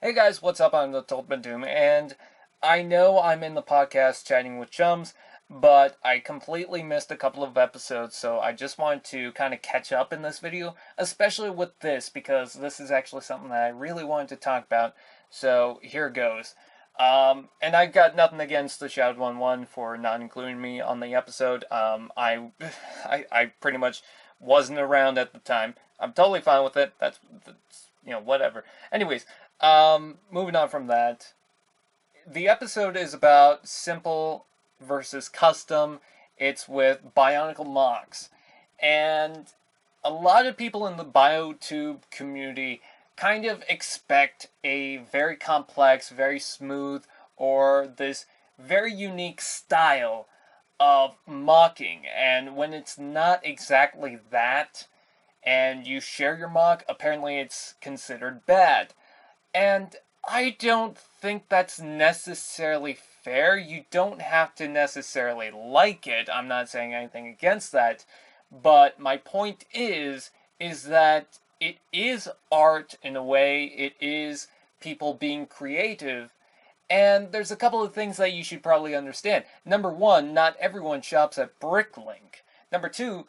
Hey guys, what's up? I'm the Ultimate Doom, and I know I'm in the podcast chatting with Chums, but I completely missed a couple of episodes, so I just wanted to kind of catch up in this video, especially with this, because this is actually something that I really wanted to talk about, so here goes. And I've got nothing against the Shroud11 for not including me on the episode. I pretty much wasn't around at the time. I'm totally fine with it. That's whatever. Anyways, moving on from that, the episode is about simple versus custom. It's with Bionicle mocks, and a lot of people in the BioTube community kind of expect a very complex, very smooth, or this very unique style of mocking, and when it's not exactly that, and you share your mock, apparently it's considered bad. And I don't think that's necessarily fair. You don't have to necessarily like it. I'm not saying anything against that. But my point is that it is art in a way. It is people being creative. And there's a couple of things that you should probably understand. Number one, not everyone shops at Bricklink. Number two,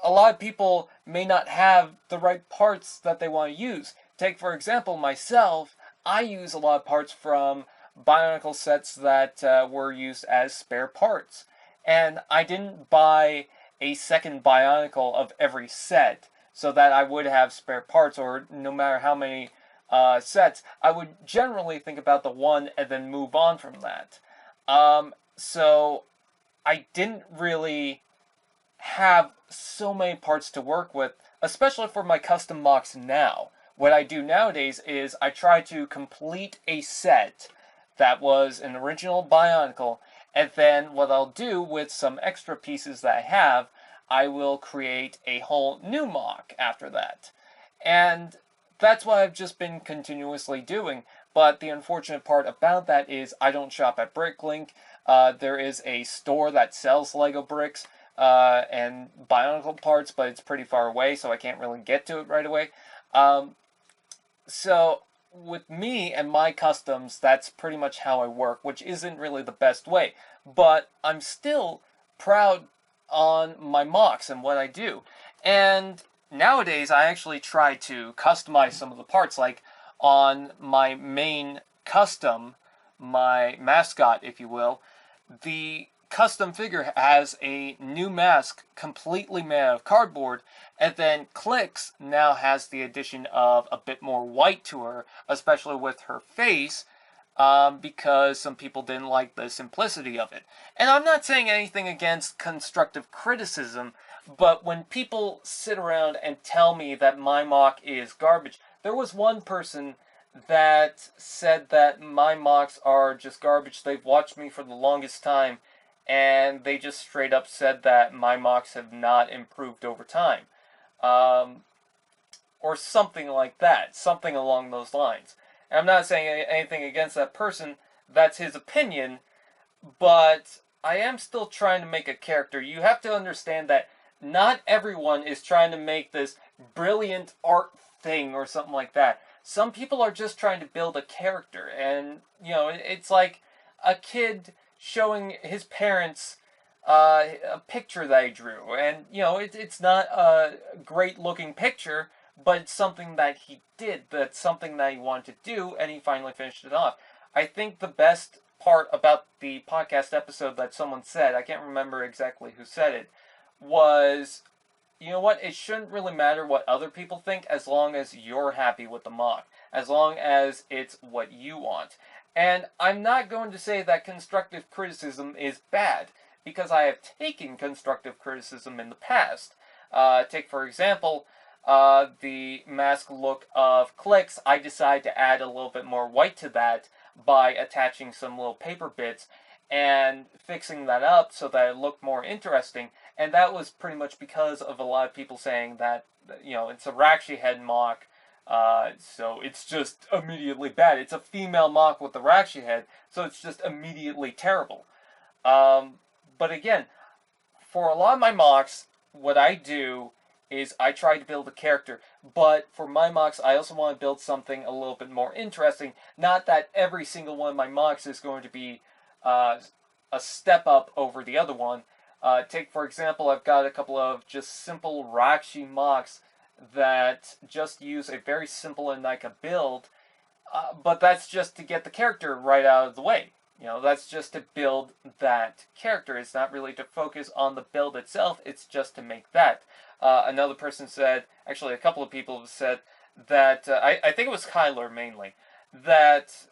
a lot of people may not have the right parts that they want to use. Take, for example, myself. I use a lot of parts from Bionicle sets that were used as spare parts. And I didn't buy a second Bionicle of every set so that I would have spare parts, or no matter how many sets, I would generally think about the one and then move on from that. So I didn't really have so many parts to work with, especially for my custom mocks now. What I do nowadays is I try to complete a set that was an original Bionicle, and then what I'll do with some extra pieces that I have, I will create a whole new mock after that. And that's what I've just been continuously doing, but the unfortunate part about that is I don't shop at Bricklink. There is a store that sells Lego bricks and Bionicle parts, but it's pretty far away, so I can't really get to it right away. So with me and my customs, that's pretty much how I work, which isn't really the best way. But I'm still proud on my mocks and what I do. And nowadays, I actually try to customize some of the parts, like on my main custom, my mascot, if you will, the custom figure has a new mask completely made out of cardboard, and then Clicks now has the addition of a bit more white to her, especially with her face, because some people didn't like the simplicity of it. And I'm not saying anything against constructive criticism, but when people sit around and tell me that my mock is garbage, there was one person that said that my mocks are just garbage. They've watched me for the longest time, and they just straight up said that my mocks have not improved over time. Or something like that, something along those lines. And I'm not saying anything against that person, that's his opinion, but I am still trying to make a character. You have to understand that not everyone is trying to make this brilliant art thing or something like that. Some people are just trying to build a character, and, it's like a kid showing his parents a picture that he drew. And, it's not a great looking picture, but it's something that he did. That's something that he wanted to do, and he finally finished it off. I think the best part about the podcast episode that someone said, I can't remember exactly who said it, was, you know what, it shouldn't really matter what other people think as long as you're happy with the mock. As long as it's what you want. And I'm not going to say that constructive criticism is bad, because I have taken constructive criticism in the past. Take, for example, the mask look of Clicks. I decided to add a little bit more white to that by attaching some little paper bits and fixing that up so that it looked more interesting. And that was pretty much because of a lot of people saying that, it's a Rakshi head mock, so it's just immediately bad. It's a female mock with the Rakshi head, so it's just immediately terrible. But again, for a lot of my mocks, what I do is I try to build a character. But for my mocks, I also want to build something a little bit more interesting. Not that every single one of my mocks is going to be a step up over the other one. Take, for example, I've got a couple of just simple Rakshi mocks that just use a very simple Anika build, but that's just to get the character right out of the way. You know, that's just to build that character. It's not really to focus on the build itself, it's just to make that. Another person said, actually a couple of people have said, that, I think it was Kyler mainly, that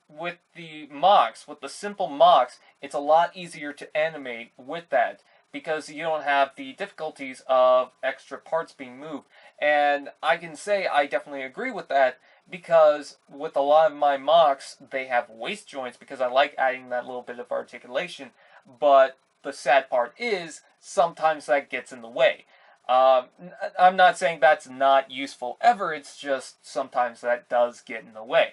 with the mocks, with the simple mocks, it's a lot easier to animate with that because you don't have the difficulties of extra parts being moved. And I can say I definitely agree with that because with a lot of my mocks, they have waist joints because I like adding that little bit of articulation, but the sad part is sometimes that gets in the way. I'm not saying that's not useful ever, it's just sometimes that does get in the way.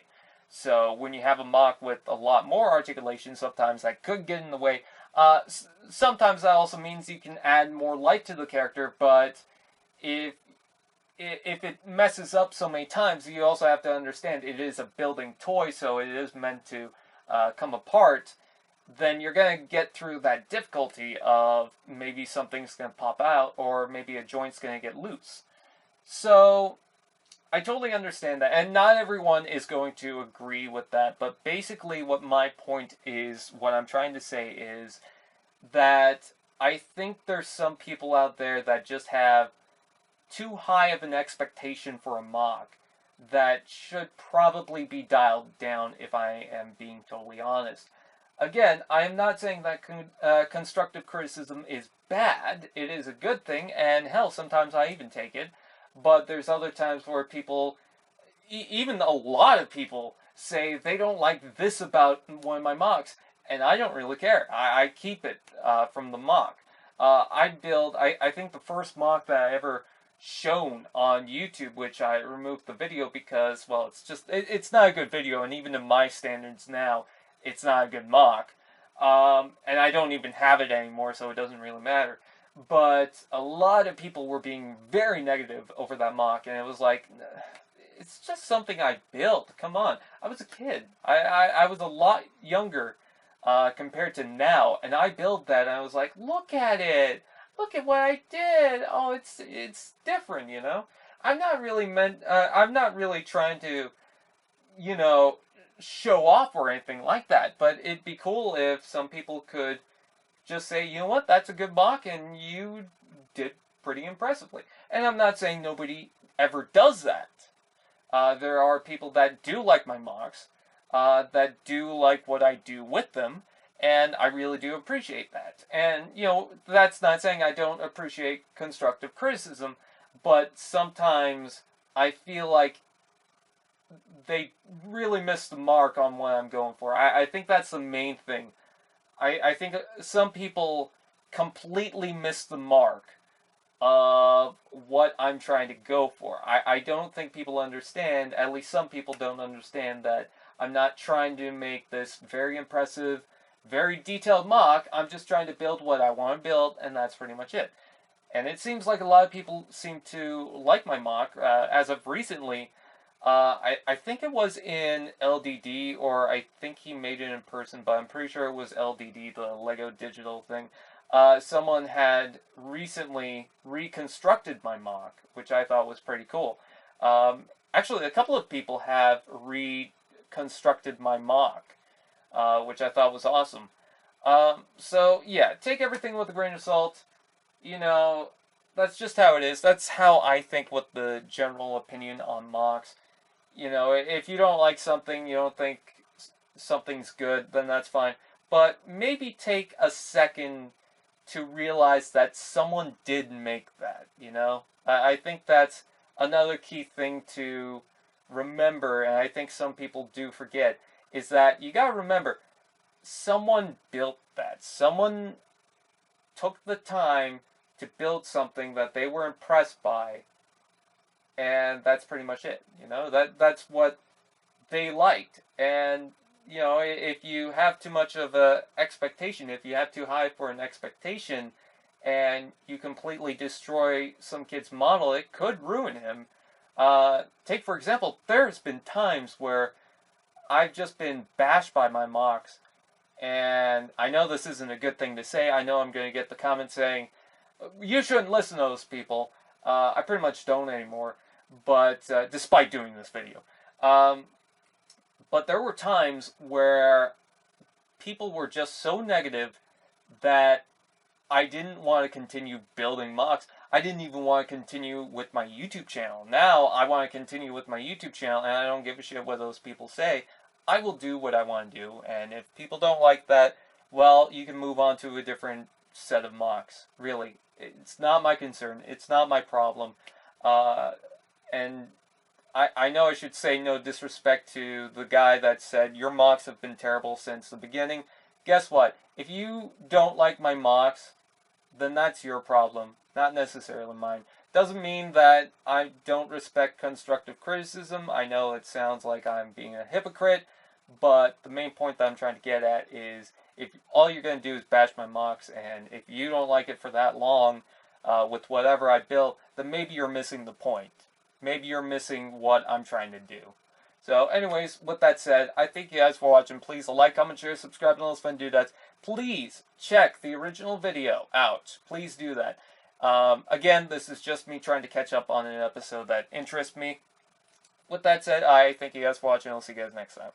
So when you have a mock with a lot more articulation, sometimes that could get in the way. Sometimes that also means you can add more life to the character, but if it messes up so many times, you also have to understand it is a building toy, so it is meant to come apart. Then you're going to get through that difficulty of maybe something's going to pop out, or maybe a joint's going to get loose. So I totally understand that, and not everyone is going to agree with that, but basically what my point is, what I'm trying to say is that I think there's some people out there that just have too high of an expectation for a mock that should probably be dialed down, if I am being totally honest. Again, I am not saying that constructive criticism is bad. It is a good thing, and hell, sometimes I even take it. But there's other times where people, even a lot of people, say they don't like this about one of my mocks, and I don't really care. I keep it from the mock. I think the first mock that I ever shown on YouTube, which I removed the video because, well, it's not a good video, and even in my standards now, it's not a good mock. And I don't even have it anymore, so it doesn't really matter. But a lot of people were being very negative over that mock, and it was like, it's just something I built. Come on. I was a kid. I was a lot younger compared to now, and I built that, and I was like, look at it. Look at what I did. Oh, it's different, you know? I'm not really trying to, you know, show off or anything like that, but it'd be cool if some people could just say, you know what, that's a good mock, and you did pretty impressively. And I'm not saying nobody ever does that. There are people that do like my mocks, that do like what I do with them, and I really do appreciate that. And, you know, that's not saying I don't appreciate constructive criticism, but sometimes I feel like they really missed the mark on what I'm going for. I think that's the main thing. I think some people completely miss the mark of what I'm trying to go for. I don't think people understand, at least some people don't understand, that I'm not trying to make this very impressive, very detailed mock. I'm just trying to build what I want to build, and that's pretty much it. And it seems like a lot of people seem to like my mock. As of recently, I think it was in LDD, or I think he made it in person, but I'm pretty sure it was LDD, the Lego Digital thing. Someone had recently reconstructed my mock, which I thought was pretty cool. Actually, a couple of people have reconstructed my mock, which I thought was awesome. So, yeah, take everything with a grain of salt. You know, that's just how it is. That's how I think with the general opinion on mocks. You know, if you don't like something, you don't think something's good, then that's fine. But maybe take a second to realize that someone did make that, you know? I think that's another key thing to remember, and I think some people do forget, is that you gotta remember, someone built that. Someone took the time to build something that they were impressed by, and that's pretty much it. You know, that's what they liked. And you know, if you have too much of a expectation, if you have too high for an expectation, and you completely destroy some kid's model, it could ruin him. Take, for example, there's been times where I've just been bashed by my mocks, and I know this isn't a good thing to say. I know I'm going to get the comments saying, you shouldn't listen to those people. I pretty much don't anymore, but despite doing this video. Um, but there were times where people were just so negative that I didn't want to continue building mocks. I didn't even want to continue with my YouTube channel. Now I want to continue with my YouTube channel, and I don't give a shit what those people say. I will do what I want to do, and if people don't like that, well, you can move on to a different set of mocks. Really, it's not my concern. It's not my problem. And I know I should say no disrespect to the guy that said your mocks have been terrible since the beginning. Guess what? If you don't like my mocks, then that's your problem, not necessarily mine. Doesn't mean that I don't respect constructive criticism. I know it sounds like I'm being a hypocrite, but the main point that I'm trying to get at is if all you're going to do is bash my mocks, and if you don't like it for that long with whatever I built, then maybe you're missing the point. Maybe you're missing what I'm trying to do. So anyways, with that said, I thank you guys for watching. Please like, comment, share, subscribe, and all those fun dudettes. Please check the original video out. Please do that. Again, this is just me trying to catch up on an episode that interests me. With that said, I thank you guys for watching. I'll see you guys next time.